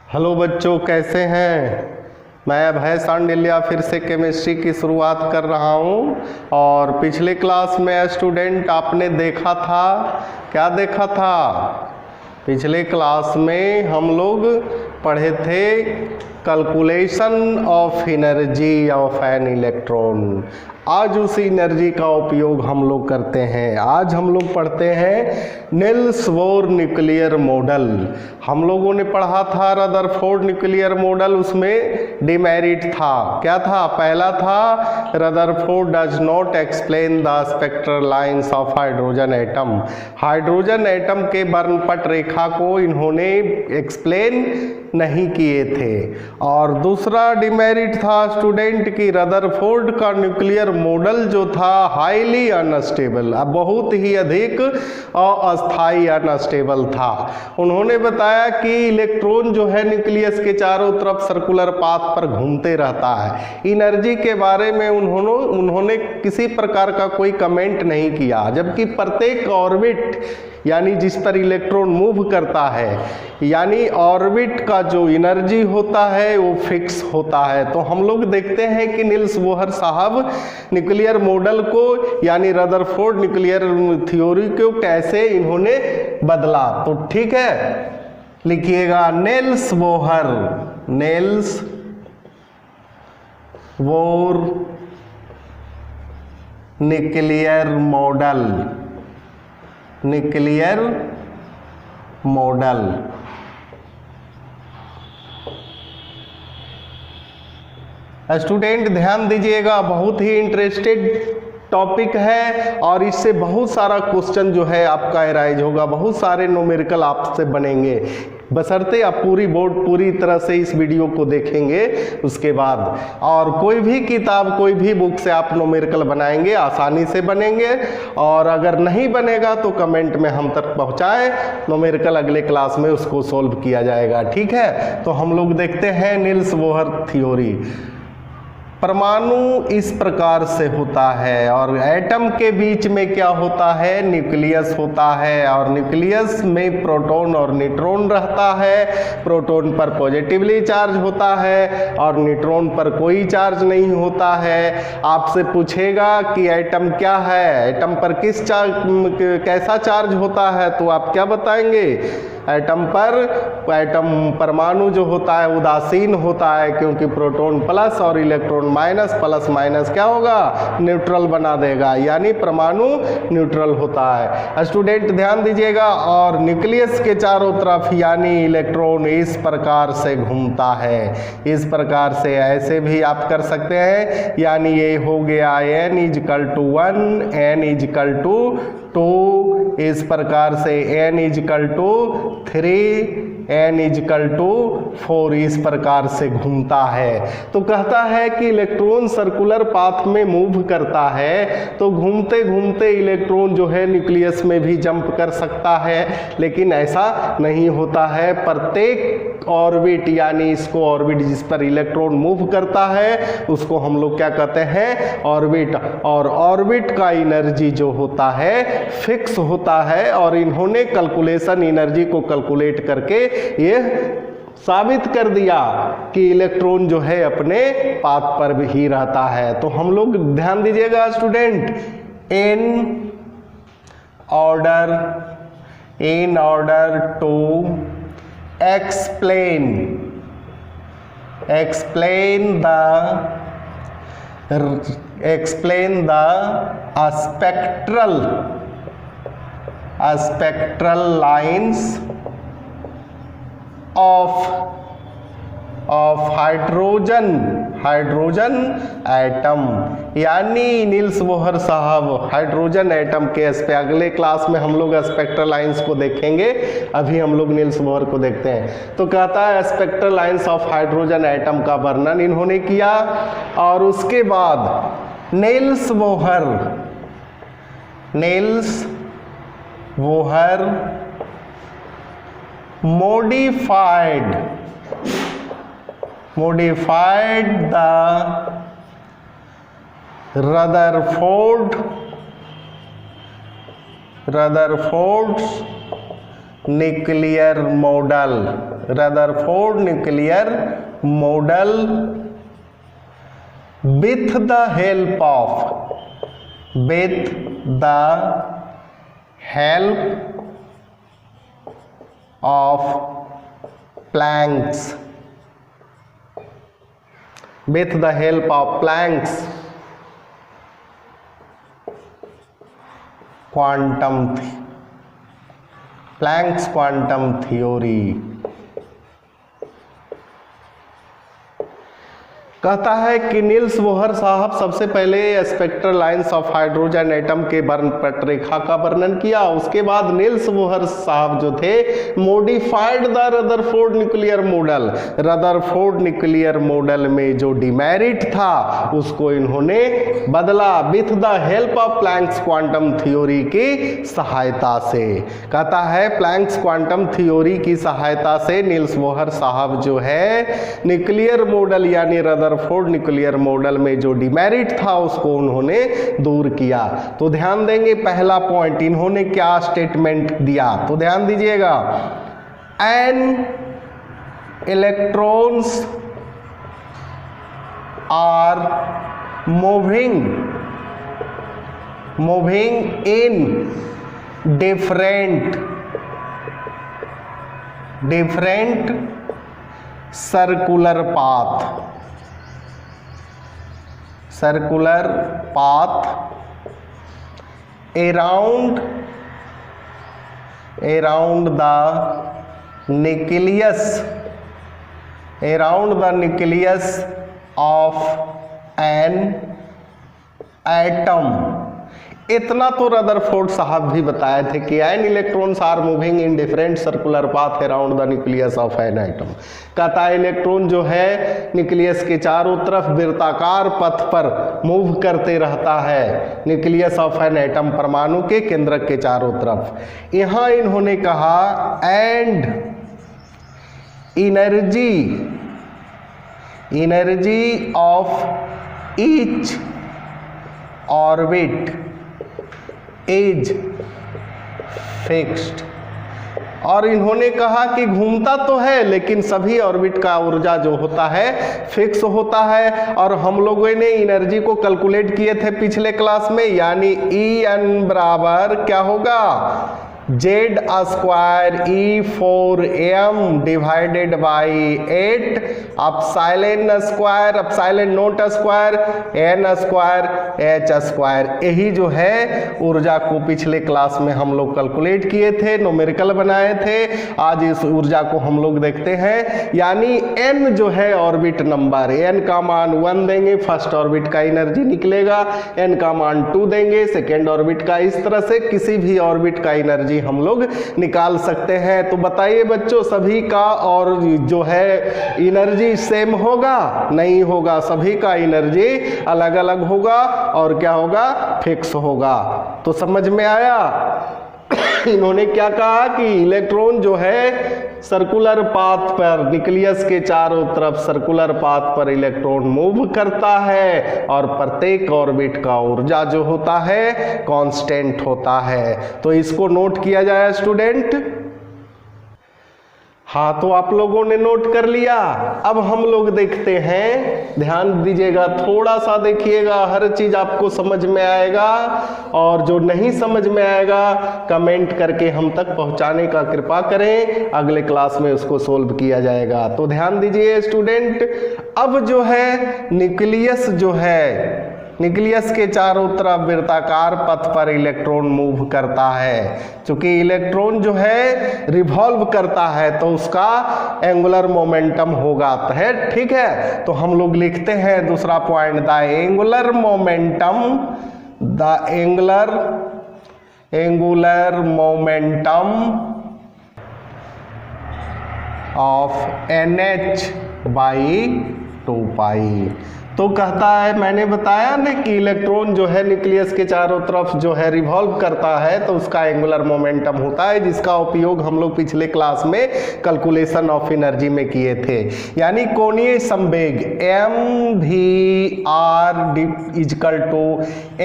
Hello बच्चों, कैसे हैं। मैं अभय सांडिल्या फिर से केमिस्ट्री की शुरुआत कर रहा हूं। और पिछले क्लास में स्टूडेंट आपने देखा था, क्या देखा था। पिछले क्लास में हम लोग पढ़े थे calculation of energy of an electron. आज उसी एनर्जी का उपयोग हम लोग करते हैं। आज हम लोग पढ़ते हैं नील्स बोर न्यूक्लियर मॉडल। हम लोगों ने पढ़ा था रदरफोर्ड न्यूक्लियर मॉडल, उसमें डिमेरिट था। क्या था? पहला था Rutherford does not explain the spectral lines of hydrogen atom. Hydrogen atom के वर्णपट रेखा को इन्होंने एक्सप्लेन नहीं किए थे। और दूसरा डिमेरिट था स्टूडेंट की रदरफोर्ड का न्यूक्लियर मॉडल जो था हाईली अनस्टेबल, बहुत ही अधिक अस्थायी अनस्टेबल था। उन्होंने बताया कि इलेक्ट्रॉन जो है न्यूक्लियस के चारों तरफ सर्कुलर पाथ पर घूमते रहता है। एनर्जी के बारे में उन्होंने किसी प्रकार का कोई कमेंट नहीं किया, जबकि प्रत्येक ऑर्बिट यानी जिस पर इलेक्ट्रॉन मूव करता है, यानी ऑर्बिट का जो एनर्जी होता है वो फिक्स होता है। तो हम लोग देखते हैं कि नील्स बोहर साहब न्यूक्लियर मॉडल को यानी रदरफोर्ड न्यूक्लियर थ्योरी को कैसे इन्होंने बदला। तो ठीक है, लिखिएगा Niels Bohr, Niels Bohr nuclear model, nuclear model. Student ध्यान दीजिएगा, बहुत ही इंटरेस्टेड टॉपिक है और इससे बहुत सारा क्वेश्चन जो है आपका एराइज होगा, बहुत सारे न्यूमेरिकल आपसे बनेंगे, बशर्ते आप पूरी तरह से इस वीडियो को देखेंगे उसके बाद। और कोई भी किताब, कोई भी बुक से आप न्यूमेरिकल बनाएंगे आसानी से बनेंगे। और अगर नहीं बनेगा तो कमेंट में हम तक पहुंचाएं, न्यूमेरिकल अगले क्लास में उसको सॉल्व किया जाएगा। ठीक है, तो हम लोग देखते हैं नील्स बोहर थ्योरी। परमाणु इस प्रकार से होता है और एटम के बीच में क्या होता है? न्यूक्लियस होता है और न्यूक्लियस में प्रोटॉन और न्यूट्रॉन रहता है। प्रोटॉन पर पॉजिटिवली चार्ज होता है और न्यूट्रॉन पर कोई चार्ज नहीं होता है। आपसे पूछेगा कि एटम क्या है, एटम पर कैसा चार्ज होता है, तो आप क्या बताएंगे? एटम परमाणु जो होता है उदासीन होता है, क्योंकि प्रोटॉन प्लस और इलेक्ट्रॉन माइनस, प्लस माइनस क्या होगा? न्यूट्रल बना देगा, यानी परमाणु न्यूट्रल होता है। स्टूडेंट ध्यान दीजिएगा, और न्यूक्लियस के चारों तरफ यानी इलेक्ट्रॉन इस प्रकार से घूमता है। इस प्रकार से ऐसे भी आप कर सकते हैं, यानी ये हो गया n=1, n=2, इस प्रकार से n=3, n=4, इस प्रकार से घूमता है। तो कहता है कि इलेक्ट्रॉन सर्कुलर पाथ में मूव करता है, तो घूमते घूमते इलेक्ट्रॉन जो है न्यूक्लियस में भी जंप कर सकता है, लेकिन ऐसा नहीं होता है। प्रत्येक ऑर्बिट यानी इसको ऑर्बिट जिस पर इलेक्ट्रॉन मूव करता है उसको हम लोग क्या कहते हैं? ऑर्बिट। और ऑर्बिट का एनर्जी जो होता है फिक्स होता है। और इन्होंने कैलकुलेशन एनर्जी को कैलकुलेट करके ये साबित कर दिया कि इलेक्ट्रॉन जो है अपने पाथ पर भी रहता है। तो हम लोग ध्यान दीजिएगा student, in order to explain the spectral lines of hydrogen atom. यानी नील्स बोहर साहब हाइड्रोजन एटम के अगले क्लास में हम लोग स्पेक्ट्रल लाइंस को देखेंगे, अभी हम लोग नील्स बोहर को देखते हैं। तो कहता है spectral lines of hydrogen atom का वर्णन इन्होंने किया। और उसके बाद Niels Bohr modified the Rutherford's nuclear model, Rutherford nuclear model with the help of Planck's quantum theory। कहता है कि नील्स बोहर साहब सबसे पहले spectral lines of hydrogen atom के पटरेखा का वर्णन किया। उसके बाद नील्स बोहर साहब जो थे modified the Rutherford nuclear model, Rutherford nuclear model में जो डिमेरिट था उसको इन्होंने बदला with the help of Planck's quantum theory की सहायता से। कहता है प्लैंक्स क्वांटम थ्योरी की सहायता से नील्स बोहर साहब जो है न्यूक्लियर मॉडल यानी रदरफोर्ड न्यूक्लियर मॉडल में जो डिमेरिट था उसको उन्होंने दूर किया। तो ध्यान देंगे पहला पॉइंट इन्होंने क्या स्टेटमेंट दिया, तो ध्यान दीजिएगा, an electrons are moving in different circular path around the nucleus of an atom। इतना तो रदरफोर्ड साहब भी बताए थे कि an electrons are moving in different circular path around the nucleus of an atom. कहता है इलेक्ट्रॉन जो है न्यूक्लियस के चारों तरफ वृत्ताकार पथ पर मूव करते रहता है, न्यूक्लियस ऑफ एन एटम परमाणु के केंद्रक के चारों तरफ। यहाँ इन्होंने कहा and energy of each orbit is fixed. और इन्होंने कहा कि घूमता तो है लेकिन सभी ऑर्बिट का ऊर्जा जो होता है फिक्स होता है। और हम लोगों ने एनर्जी को कैलकुलेट किए थे पिछले क्लास में, यानी En बराबर क्या होगा, Z square E4m divided by 8 epsilon square epsilon naught square n square h square. यही जो है ऊर्जा को पिछले क्लास में हम लोग कैलकुलेट किए थे, न्यूमेरिकल बनाए थे। आज इस ऊर्जा को हम लोग देखते हैं, यानी n जो है ऑर्बिट नंबर, n का मान 1 देंगे फर्स्ट ऑर्बिट का एनर्जी निकलेगा, n का मान 2 देंगे सेकेंड ऑर्बिट का। इस तरह से किसी भी ऑर्बिट का एनर्जी हम लोग निकाल सकते हैं। तो बताइए बच्चों, सभी का और जो है एनर्जी सेम होगा? नहीं होगा, सभी का एनर्जी अलग अलग होगा और क्या होगा, फिक्स होगा। तो समझ में आया? इन्होंने क्या कहा कि इलेक्ट्रॉन जो है सर्कुलर पाथ पर, न्यूक्लियस के चारों तरफ सर्कुलर पाथ पर इलेक्ट्रॉन मूव करता है और प्रत्येक ऑर्बिट का ऊर्जा जो होता है कांस्टेंट होता है। तो इसको नोट किया जाए स्टूडेंट। हाँ, तो आप लोगों ने नोट कर लिया। अब हम लोग देखते हैं, ध्यान दीजिएगा, थोड़ा सा देखिएगा, हर चीज आपको समझ में आएगा और जो नहीं समझ में आएगा कमेंट करके हम तक पहुंचाने का कृपा करें, अगले क्लास में उसको सोल्व किया जाएगा। तो ध्यान दीजिए स्टूडेंट, अब जो है न्यूक्लियस जो है, न्यूक्लियस के चारों तरफ वृत्ताकार पथ पर इलेक्ट्रॉन मूव करता है। चूंकि इलेक्ट्रॉन जो है रिवॉल्व करता है तो उसका एंगुलर मोमेंटम होगा है, ठीक है। तो हम लोग लिखते हैं दूसरा point, the angular momentum of NH by 2 पाई। तो कहता है, मैंने बताया ना कि इलेक्ट्रॉन जो है न्यूक्लियस के चारों तरफ जो है रिवॉल्व करता है तो उसका एंगुलर मोमेंटम होता है, जिसका उपयोग हम लोग पिछले क्लास में कैलकुलेशन ऑफ एनर्जी में किए थे। यानी कोणीय संवेग mvr equal to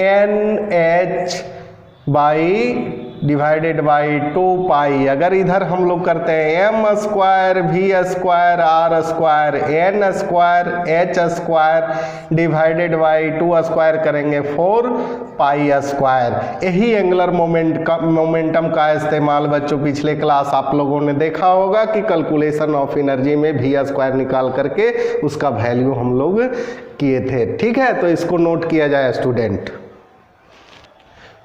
NH by divided by 2 pi. अगर इधर हम लोग करते हैं M square V square R square N square H square divided by 2 square करेंगे 4 पाई स्क्वायर। यही एंगुलर मोमेंटम का इस्तेमाल बच्चों पिछले क्लास आप लोगों ने देखा होगा कि कैलकुलेशन ऑफ एनर्जी में वी स्क्वायर निकाल करके उसका वैल्यू हम लोग किए थे। ठीक है, तो इसको नोट किया जाए स्टूडेंट।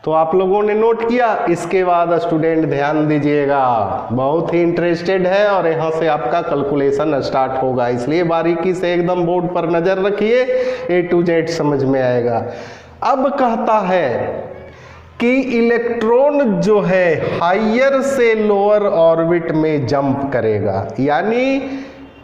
तो आप लोगों ने नोट किया। इसके बाद स्टूडेंट ध्यान दीजिएगा, बहुत ही इंटरेस्टेड है और यहाँ से आपका कैलकुलेशन स्टार्ट होगा, इसलिए बारीकी से एकदम बोर्ड पर नजर रखिए, A to Z समझ में आएगा। अब कहता है कि इलेक्ट्रॉन जो है हायर से लोअर ऑर्बिट में जंप करेगा, यानी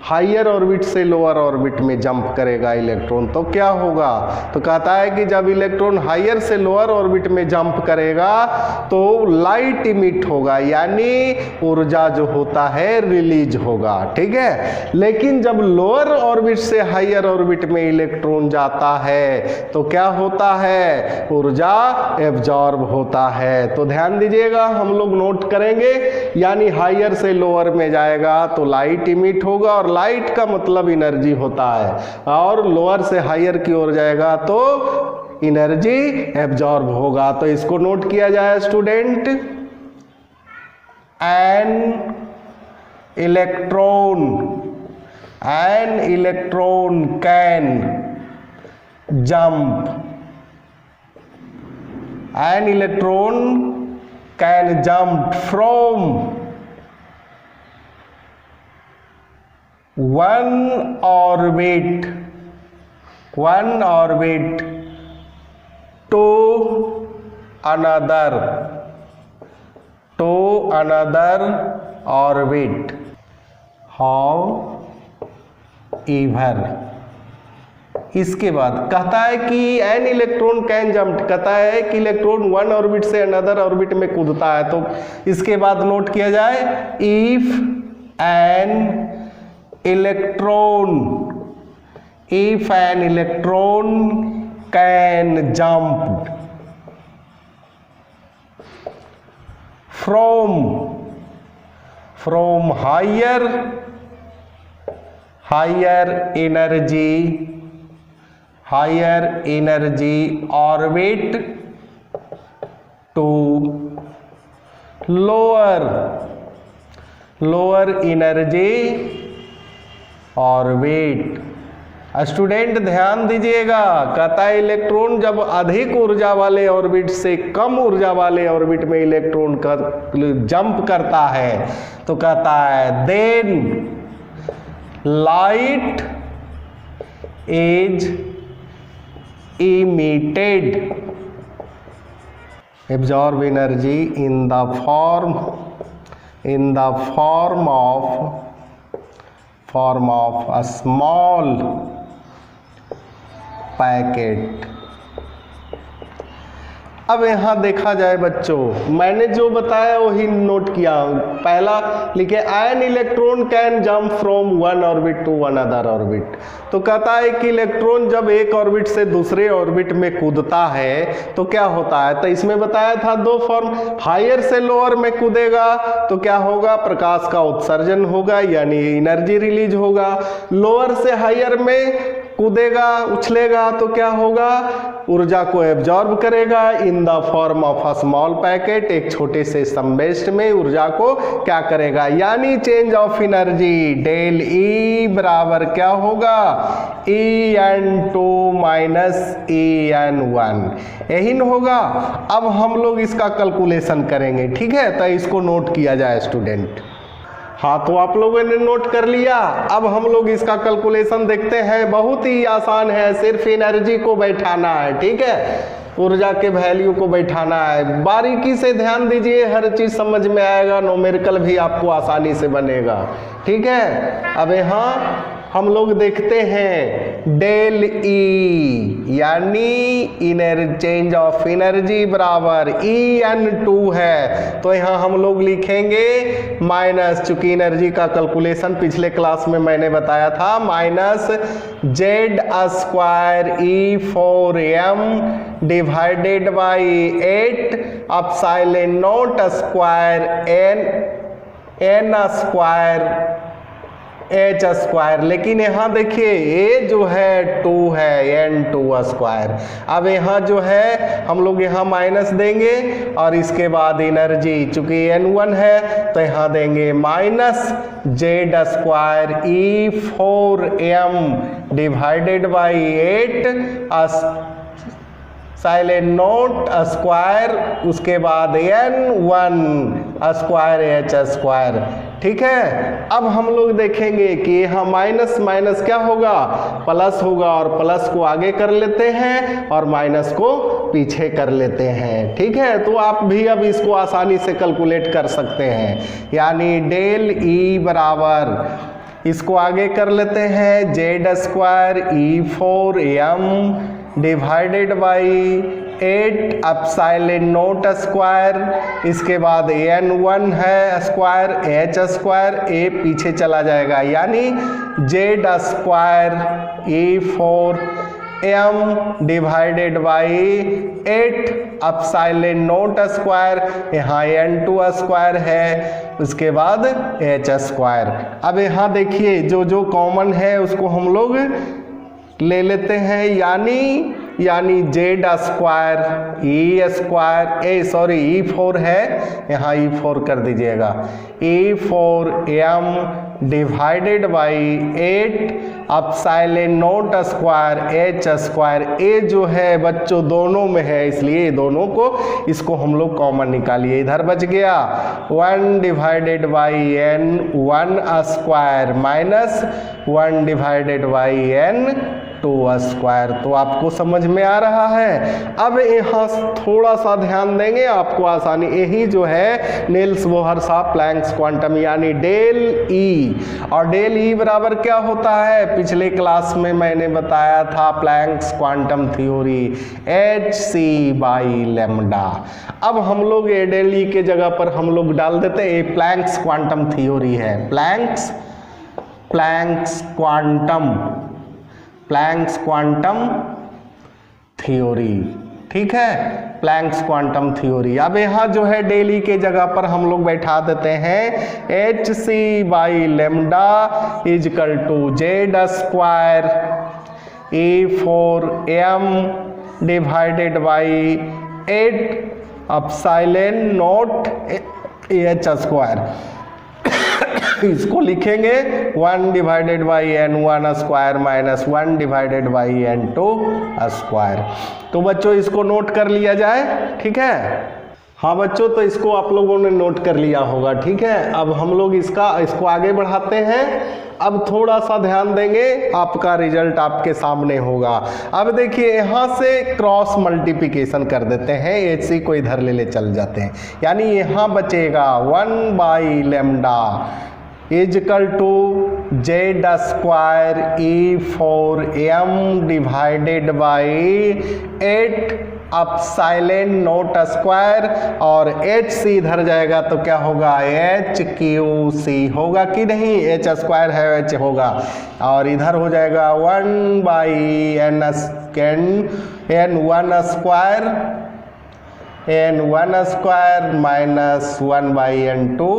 हायर ऑर्बिट से लोअर ऑर्बिट में जंप करेगा इलेक्ट्रॉन। तो क्या होगा, तो कहता है कि जब इलेक्ट्रॉन हायर से लोअर ऑर्बिट में जंप करेगा तो लाइट इमिट होगा, यानी ऊर्जा जो होता है रिलीज होगा। ठीक है, लेकिन जब लोअर ऑर्बिट से हायर ऑर्बिट में इलेक्ट्रॉन जाता है तो क्या होता है, ऊर्जा एब्जॉर्ब होता है। तो ध्यान दीजिएगा, हम लोग नोट करेंगे, यानी हायर से लोअर में जाएगा तो लाइट इमिट होगा, और लाइट का मतलब एनर्जी होता है, और लोअर से हायर की ओर जाएगा तो एनर्जी एब्जॉर्ब होगा। तो इसको नोट किया जाए student, N electron can jump, N electron can jump from one orbit to another orbit, however। इसके बाद कहता है कि एन इलेक्ट्रॉन कैन जंप, कहता है कि इलेक्ट्रॉन वन ऑर्बिट से अनदर ऑर्बिट में कूदता है। तो इसके बाद नोट किया जाए, if an electron can jump from higher energy orbit to lower energy orbit. Student ध्यान दीजिएगा, कहता है इलेक्ट्रॉन जब अधिक ऊर्जा वाले ऑर्बिट से कम ऊर्जा वाले ऑर्बिट में इलेक्ट्रॉन का जंप करता है तो कहता है then light is emitted, absorb energy in the form of a small packet। अब यहाँ देखा जाए बच्चों, मैंने जो बताया वही नोट किया। पहला लिखे an electron can jump from one orbit to another orbit. तो कहता है कि इलेक्ट्रॉन जब एक ऑर्बिट से दूसरे ऑर्बिट में कूदता है तो क्या होता है, तो इसमें बताया था दो फॉर्म, हायर से लोअर में कूदेगा तो क्या होगा, प्रकाश का उत्सर्जन होगा यानी एनर्जी रिलीज होगा। लोअर से हायर में कूदेगा उछलेगा तो क्या होगा, ऊर्जा को एब्जॉर्ब करेगा in the form of a small packet, एक छोटे से समवेस्ट में ऊर्जा को क्या करेगा, यानी change of energy del E बराबर क्या होगा, En2 माइनस En1, यही न होगा। अब हम लोग इसका कैलकुलेशन करेंगे, ठीक है, तो इसको नोट किया जाए स्टूडेंट। हाँ, तो आप लोगों ने नोट कर लिया। अब हम लोग इसका कैलकुलेशन देखते हैं, बहुत ही आसान है, सिर्फ एनर्जी को बैठाना है, ठीक है, ऊर्जा के वैल्यू को बैठाना है। बारीकी से ध्यान दीजिए, हर चीज समझ में आएगा, न्यूमेरिकल भी आपको आसानी से बनेगा, ठीक है। अब यहाँ हम लोग देखते हैं डेल ई यानी चेंज ऑफ एनर्जी बराबर En2 है, तो यहाँ हम लोग लिखेंगे माइनस, चूंकि एनर्जी का कैलकुलेशन पिछले क्लास में मैंने बताया था, minus Z² E4m divided by 8 epsilon naught square N square H square. लेकिन यहाँ देखिए ए जो है 2 है n2 स्क्वायर। अब यहाँ जो है हम लोग यहाँ माइनस देंगे और इसके बाद एनर्जी चूंकि n1 है तो यहाँ देंगे minus Z square E4m divided by 8 epsilon naught square, उसके बाद n1 स्क्वायर एच स्क्वायर। ठीक है, अब हम लोग देखेंगे कि यहाँ माइनस माइनस क्या होगा, प्लस होगा, और प्लस को आगे कर लेते हैं और माइनस को पीछे कर लेते हैं। ठीक है, तो आप भी अब इसको आसानी से कैलकुलेट कर सकते हैं, यानी डेल ई बराबर इसको आगे कर लेते हैं Z square E4m divided by 8 epsilon naught square, इसके बाद n1 है स्क्वायर एच स्क्वायर, ए पीछे चला जाएगा, यानी Z square E4m divided by 8 epsilon naught square, यहाँ n2 स्क्वायर है, उसके बाद एच स्क्वायर। अब यहाँ देखिए जो जो कॉमन है उसको हम लोग ले लेते हैं, यानी जेड स्क्वायर E4 है, यहाँ E4 कर दीजिएगा, E4m divided by 8 epsilon naught square H square. ए जो है बच्चों दोनों में है, इसलिए दोनों को इसको हम लोग कॉमन निकालिए, इधर बच गया 1 divided by n1 square minus 1 divided by n2 square. तो आपको समझ में आ रहा है। अब यहाँ थोड़ा सा ध्यान देंगे, आपको आसानी, यही जो है नील्स बोहर साहब प्लैंक्स क्वांटम, यानी डेल ई, और डेल ई बराबर क्या होता है, पिछले क्लास में मैंने बताया था Planck's quantum theory hc by lambda. अब हम लोग ये डेल ई के जगह पर हम लोग डाल देते हैं, ये प्लैंक्स क्वांटम थ्योरी है, प्लैंक्स क्वांटम थ्योरी। ठीक है, प्लैंक्स क्वांटम थ्योरी। अब यहाँ जो है डेल ई के जगह पर हम लोग बैठा देते हैं hc by lambda equal to Z square E4m divided by 8 epsilon naught H square. इसको लिखेंगे 1 divided by n1 square minus 1 divided by n2 square. तो बच्चों इसको नोट कर लिया जाए। ठीक है, हाँ बच्चों, तो इसको आप लोगों ने नोट कर लिया होगा। ठीक है, अब हम लोग इसको आगे बढ़ाते हैं। अब थोड़ा सा ध्यान देंगे, आपका रिजल्ट आपके सामने होगा। अब देखिए यहाँ से क्रॉस मल्टीप्लिकेशन कर देते हैं, hc को इधर ले चल जाते हैं, यानी यहाँ बचेगा 1 by lambda equal to Z square E4m divided by 8 epsilon naught square, और hc इधर जाएगा तो क्या होगा, HQC होगा कि नहीं, h स्क्वायर है h होगा, और इधर हो जाएगा 1 by n1 square minus 1 by n2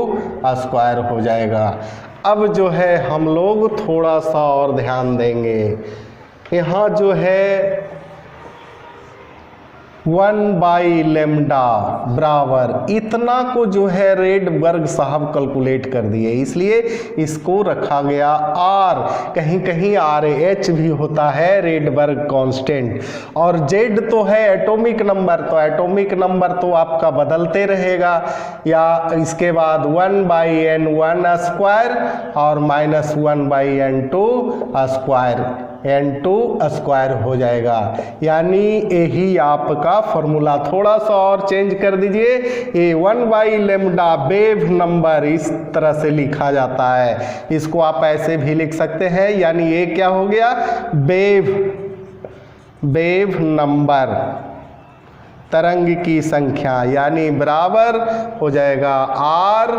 square हो जाएगा। अब जो है हम लोग थोड़ा सा और ध्यान देंगे, यहाँ जो है 1 बाई लेमडा बराबर इतना को जो है रेडबर्ग साहब कैलकुलेट कर दिए, इसलिए इसको रखा गया r। कहीं कहीं RH भी होता है रेडबर्ग कांस्टेंट, और Z तो है एटॉमिक नंबर, तो एटॉमिक नंबर तो आपका बदलते रहेगा, या इसके बाद 1 बाई n1 स्क्वायर और minus 1 by n2 square, n2 square हो जाएगा। यानी यही आपका फॉर्मूला, थोड़ा सा और चेंज कर दीजिए, ये 1 बाई लेमडा वेव नंबर इस तरह से लिखा जाता है, इसको आप ऐसे भी लिख सकते हैं, यानी ये क्या हो गया, वेव नंबर, तरंग की संख्या, यानी बराबर हो जाएगा r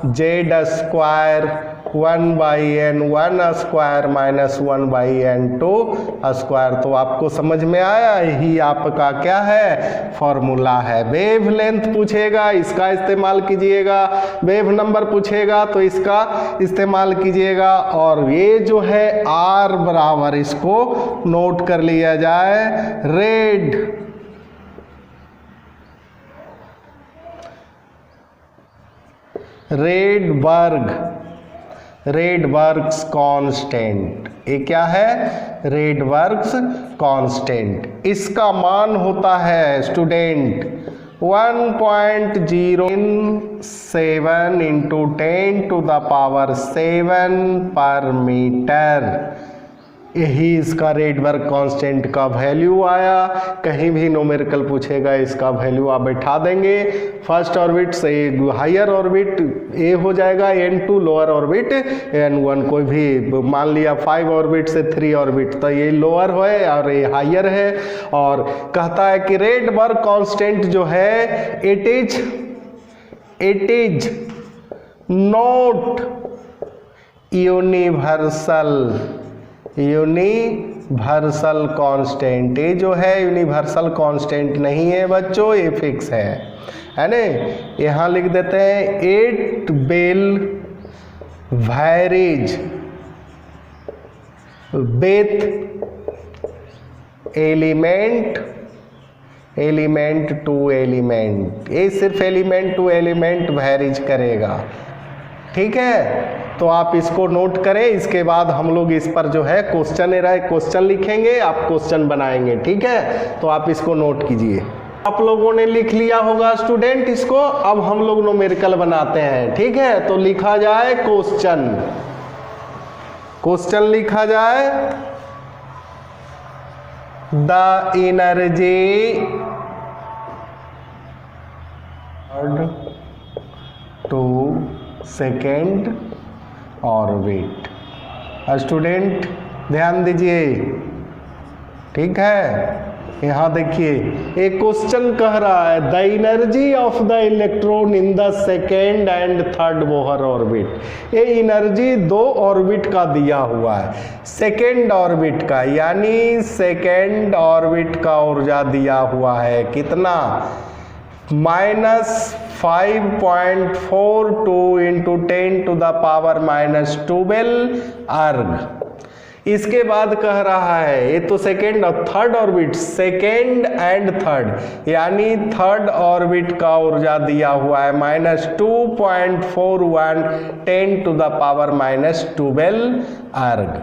Z square 1/n 1 square minus 1/n2 square. तो आपको समझ में आया, यही आपका क्या है फॉर्मूला है। वेव लेंथ पूछेगा इसका इस्तेमाल कीजिएगा, वेव नंबर पूछेगा तो इसका इस्तेमाल कीजिएगा। और ये जो है R बराबर, इसको नोट कर लिया जाए, रेडबर्ग्स कांस्टेंट। ये क्या है? रेडबर्ग्स कांस्टेंट। इसका मान होता है स्टूडेंट 1.07 इंटू 10⁻7 पर मीटर। यही इसका रेडबर्ग कांस्टेंट का वैल्यू आया। कहीं भी न्यूमेरिकल पूछेगा इसका वैल्यू आप बैठा देंगे। फर्स्ट ऑर्बिट से हायर ऑर्बिट ए हो जाएगा, n2 लोअर ऑर्बिट n1। कोई भी मान लिया 5 ऑर्बिट से 3 ऑर्बिट, तो ये लोअर है और ये हायर है। और कहता है कि रेडबर्ग कांस्टेंट जो है it is not universal constant. ये जो है यूनिवर्सल कांस्टेंट नहीं है बच्चों, ये फिक्स है ना। यहाँ लिख देते हैं it will varies with element to element. ये सिर्फ एलिमेंट टू एलिमेंट वैरीज करेगा, ठीक है। तो आप इसको नोट करें। इसके बाद हम लोग इस पर जो है क्वेश्चन लिखेंगे, आप क्वेश्चन बनाएंगे, ठीक है। तो आप इसको नोट कीजिए। आप लोगों ने लिख लिया होगा स्टूडेंट इसको। अब हम लोग न्यूमेरिकल बनाते हैं, ठीक है। तो लिखा जाए क्वेश्चन लिखा जाए the energy to second orbit. Student ध्यान दीजिए, ठीक है। यहाँ देखिए एक क्वेश्चन कह रहा है the energy of the electron in the second and third Bohr orbit. ये एनर्जी 2 ऑर्बिट का दिया हुआ है, सेकेंड ऑर्बिट का, यानी सेकेंड ऑर्बिट का ऊर्जा दिया हुआ है कितना? -5.42 इंटू 10⁻⁻12 अर्ग। इसके बाद कह रहा है ये तो सेकेंड और third orbit, second and third, यानी थर्ड ऑर्बिट का ऊर्जा दिया हुआ है -2.41 10⁻⁻12 अर्ग।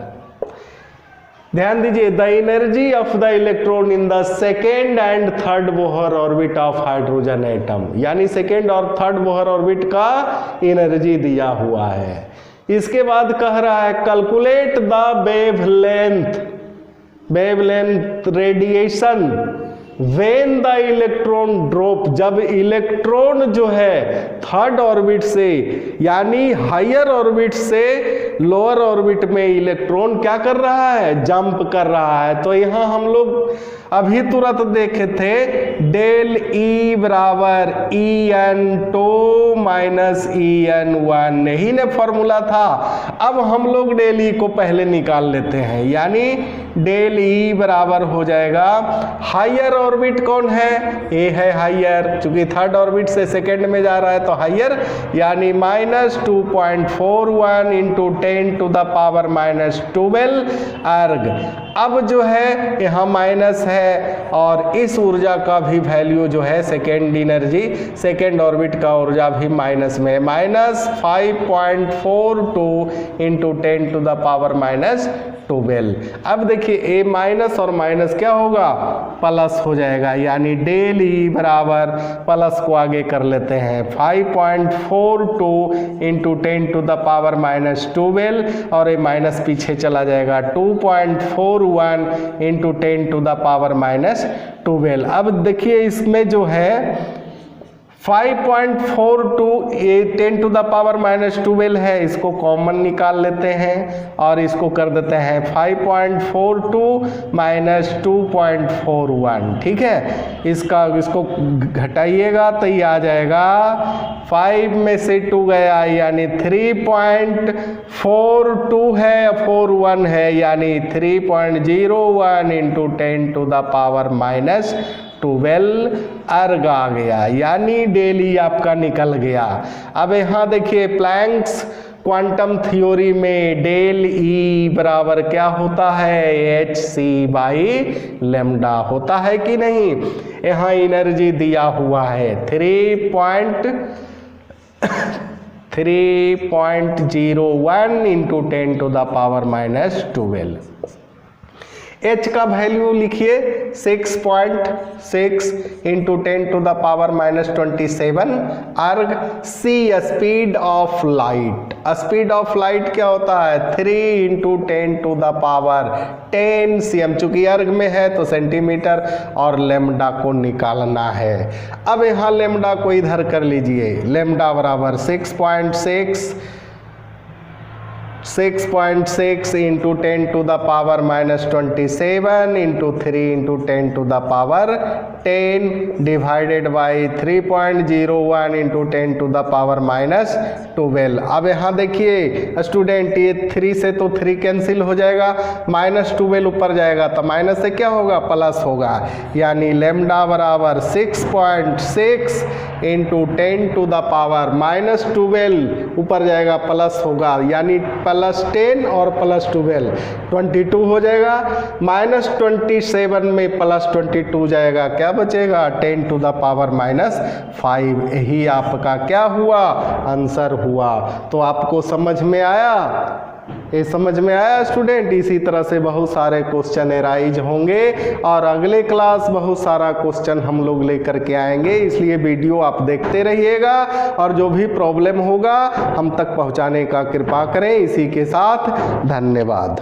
ध्यान दीजिए the energy of the electron in the second and third Bohr orbit of hydrogen atom, यानी सेकेंड और थर्ड बोहर ऑर्बिट का एनर्जी दिया हुआ है। इसके बाद कह रहा है calculate the wavelength radiation when the electron drop. जब इलेक्ट्रॉन जो है थर्ड ऑर्बिट से यानी हायर ऑर्बिट से लोअर ऑर्बिट में इलेक्ट्रॉन क्या कर रहा है? जंप कर रहा है। तो यहाँ हम लोग अभी तुरंत देखे थे डेल ई बराबर EN2 माइनस EN1, यही ने फॉर्मूला था। अब हम लोग डेल ई को पहले निकाल लेते हैं, यानी डेल ई बराबर हो जाएगा, हायर ऑर्बिट कौन है? ए है हायर, चूंकि थर्ड ऑर्बिट से सेकेंड में जा रहा है तो हायर, यानी -2.41 इंटू 10⁻⁻12 अर्ग। अब जो है यहाँ माइनस है और इस ऊर्जा का भी वैल्यू जो है सेकेंड एनर्जी, सेकेंड ऑर्बिट का ऊर्जा भी माइनस में, -5.42 इंटू 10⁻⁻12। अब देखिए ए माइनस और माइनस क्या होगा? प्लस हो जाएगा, यानी डेल ई बराबर प्लस को आगे कर लेते हैं 5.42 इंटू 10⁻⁻12 और ये माइनस पीछे चला जाएगा 2.41 इंटू 10⁻⁻12। अब देखिए इसमें जो है 5.42 ये 10 टू द पावर -12 है, इसको कॉमन निकाल लेते हैं और इसको कर देते हैं 5.42 - 2.41, ठीक है। इसको घटाइएगा तो ये आ जाएगा 5 में से 2 गया यानी 3.42 है, 41 है यानी 3.01 इंटू 10 टू द पावर -12 अर्ग आ गया, यानी डेली आपका निकल गया। अब यहाँ देखिए प्लैंक्स क्वांटम थ्योरी में डेल ई बराबर क्या होता है, hc/λ होता है कि नहीं। यहाँ एनर्जी दिया हुआ है 3.01 into 10 to the power -12। H का वैल्यू लिखिए 6.6 into 10 to the power -27 erg. C speed of light, speed of light क्या होता है 3 into 10 to the power 10 cm, चूंकि अर्ग में है तो सेंटीमीटर और लेमडा को निकालना है। अब यहाँ लेमडा को इधर कर लीजिए, लेमडा बराबर 6.6 into 10 to the power -27 into 3 into 10 to the power 10 divided by 3.01 into 10 to the power -12। अब यहाँ देखिए स्टूडेंट, ये 3 से तो 3 कैंसिल हो जाएगा, -12 ऊपर जाएगा तो माइनस से क्या होगा, प्लस होगा, यानी लेमडा बराबर 6.6 इंटू 10 टू द पावर -12 ऊपर जाएगा प्लस होगा, यानी +10 और +12 22 हो जाएगा। -27 में +22 जाएगा, क्या बचेगा 10 टू द पावर -5। यही आपका क्या हुआ, आंसर हुआ। तो आपको समझ में आया, ये समझ में आया स्टूडेंट। इसी तरह से बहुत सारे क्वेश्चन एराइज होंगे और अगले क्लास बहुत सारा क्वेश्चन हम लोग लेकर के आएंगे, इसलिए वीडियो आप देखते रहिएगा और जो भी प्रॉब्लम होगा हम तक पहुंचाने का कृपा करें। इसी के साथ धन्यवाद।